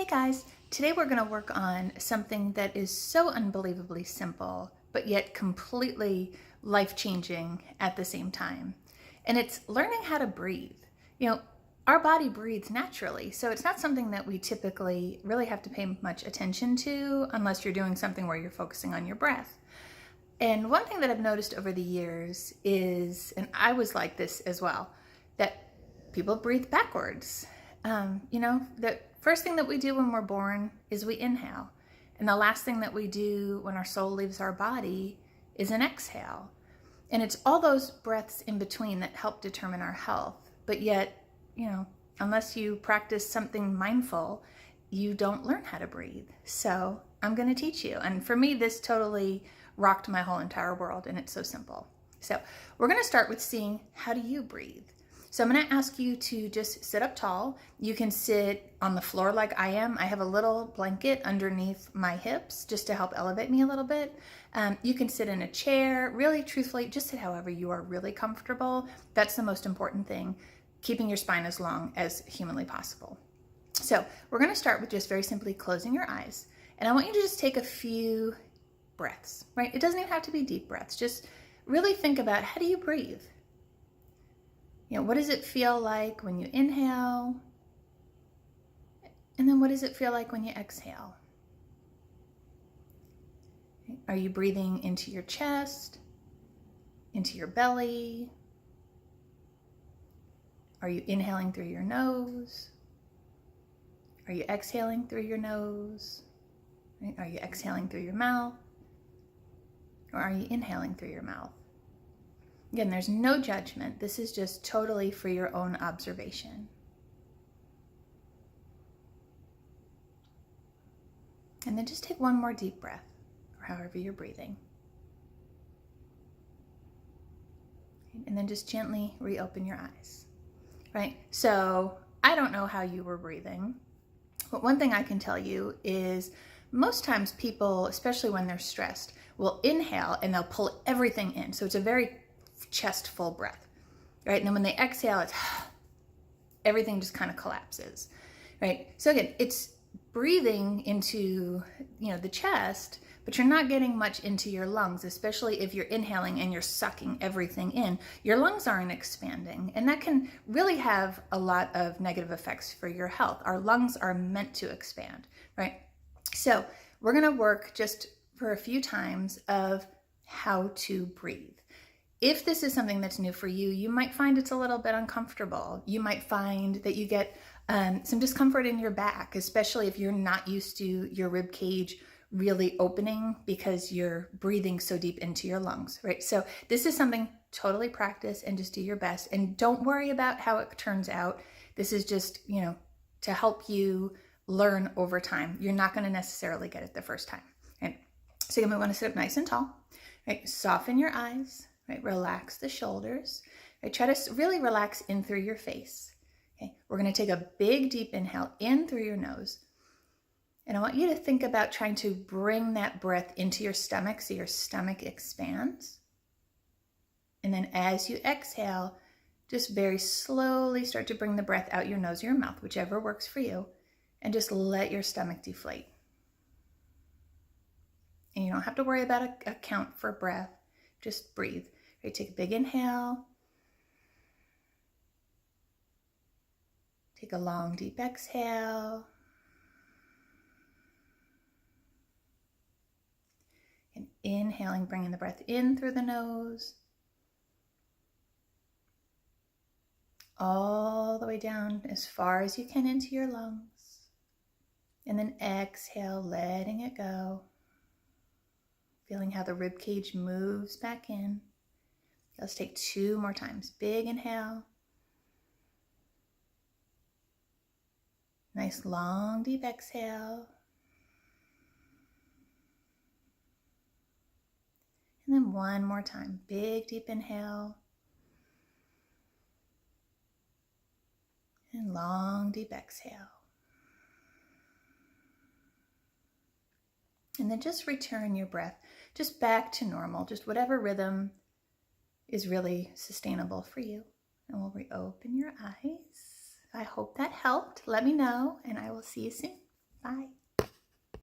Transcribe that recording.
Hey guys, today we're going to work on something that is so unbelievably simple, but yet completely life-changing at the same time. And it's learning how to breathe. Our body breathes naturally, so it's not something that we typically really have to pay much attention to unless you're doing something where you're focusing on your breath. And one thing that I've noticed over the years is, and I was like this as well, that people breathe backwards. The first thing that we do when we're born is we inhale. And the last thing that we do when our soul leaves our body is an exhale. And it's all those breaths in between that help determine our health. But yet, unless you practice something mindful, you don't learn how to breathe. So I'm going to teach you. And for me, this totally rocked my whole entire world, and it's so simple. So we're going to start with seeing, how do you breathe? So I'm going to ask you to just sit up tall. You can sit on the floor like I am. I have a little blanket underneath my hips just to help elevate me a little bit. You can sit in a chair. Really, truthfully, just sit however you are really comfortable. That's the most important thing, keeping your spine as long as humanly possible. So we're going to start with just very simply closing your eyes. And I want you to just take a few breaths, right? It doesn't even have to be deep breaths. Just really think about, how do you breathe? What does it feel like when you inhale? And then what does it feel like when you exhale? Are you breathing into your chest, into your belly? Are you inhaling through your nose? Are you exhaling through your nose? Are you exhaling through your mouth? Or are you inhaling through your mouth? Again, there's no judgment. This is just totally for your own observation. And then just take one more deep breath, or however you're breathing. And then just gently reopen your eyes, right? So I don't know how you were breathing, but one thing I can tell you is most times people, especially when they're stressed, will inhale and they'll pull everything in. So it's a very chest full breath, right? And then when they exhale, it's everything just kind of collapses, right? So again, it's breathing into, the chest, but you're not getting much into your lungs, especially if you're inhaling and you're sucking everything in. Your lungs aren't expanding, and that can really have a lot of negative effects for your health. Our lungs are meant to expand, right? So we're going to work just for a few times of how to breathe. If this is something that's new for you, you might find it's a little bit uncomfortable. You might find that you get some discomfort in your back, especially if you're not used to your rib cage really opening because you're breathing so deep into your lungs, right? So this is something totally practice and just do your best. And don't worry about how it turns out. This is just, to help you learn over time. You're not going to necessarily get it the first time. Right? So again, we want to sit up nice and tall, right? Soften your eyes. Right, relax the shoulders. Right, try to really relax in through your face. Okay, we're going to take a big deep inhale in through your nose. And I want you to think about trying to bring that breath into your stomach so your stomach expands. And then as you exhale, just very slowly start to bring the breath out your nose or your mouth, whichever works for you, and just let your stomach deflate. And you don't have to worry about a count for breath. Just breathe. Right, take a big inhale. Take a long, deep exhale. And inhaling, bringing the breath in through the nose. All the way down as far as you can into your lungs. And then exhale, letting it go. Feeling how the rib cage moves back in. Let's take two more times. Big inhale. Nice long deep exhale. And then one more time. Big deep inhale. And long deep exhale. And then just return your breath just back to normal, just whatever rhythm is really sustainable for you. And we'll reopen your eyes. I hope that helped. Let me know, and I will see you soon. Bye.